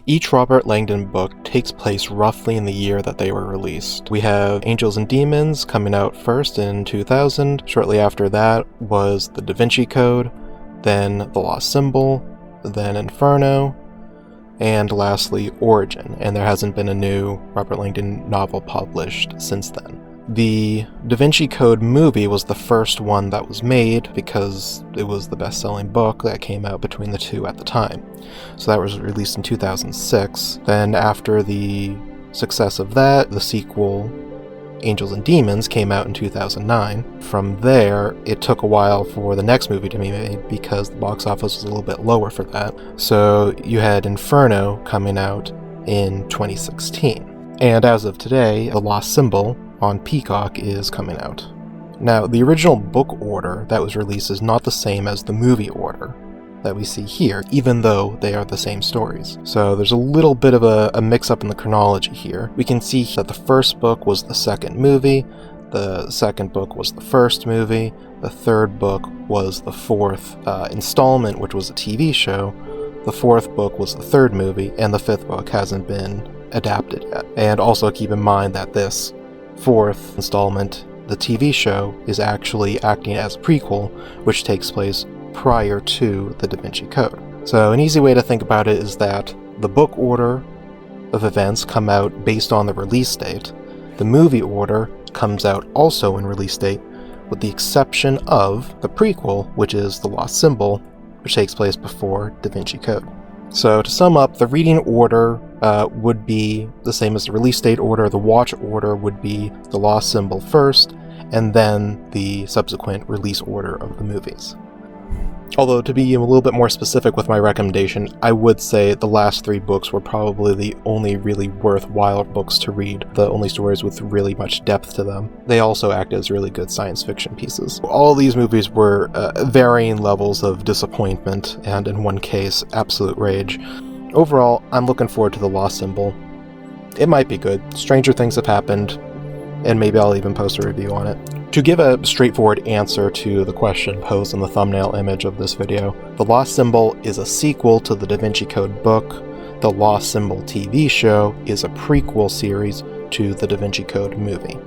Each Robert Langdon book takes place roughly in the year that they were released. We have Angels and Demons coming out first in 2000. Shortly after that was the Da Vinci Code, then The Lost Symbol, then Inferno, and lastly Origin, and there hasn't been a new Robert Langdon novel published since then. The Da Vinci Code movie was the first one that was made because it was the best-selling book that came out between the two at the time. So that was released in 2006. Then after the success of that, the sequel, Angels and Demons, came out in 2009. From there, it took a while for the next movie to be made because the box office was a little bit lower for that. So you had Inferno coming out in 2016. And as of today, The Lost Symbol on Peacock is coming out. Now, the original book order that was released is not the same as the movie order that we see here, even though they are the same stories. So there's a little bit of a mix-up in the chronology here. We can see that the first book was the second movie, the second book was the first movie, the third book was the fourth installment, which was a TV show, the fourth book was the third movie, and the fifth book hasn't been adapted yet. And also keep in mind that this fourth installment, the TV show, is actually acting as a prequel, which takes place prior to the Da Vinci Code. So an easy way to think about it is that the book order of events come out based on the release date. The movie order comes out also in release date, with the exception of the prequel, which is The Lost Symbol, which takes place before Da Vinci Code. So to sum up, the reading order would be the same as the release date order. The watch order would be The Lost Symbol first, and then the subsequent release order of the movies. Although, to be a little bit more specific with my recommendation, I would say the last three books were probably the only really worthwhile books to read, the only stories with really much depth to them. They also act as really good science fiction pieces. All these movies were varying levels of disappointment, and in one case, absolute rage. Overall, I'm looking forward to The Lost Symbol. It might be good. Stranger things have happened, and maybe I'll even post a review on it. To give a straightforward answer to the question posed in the thumbnail image of this video, The Lost Symbol is a sequel to the Da Vinci Code book. The Lost Symbol TV show is a prequel series to the Da Vinci Code movie.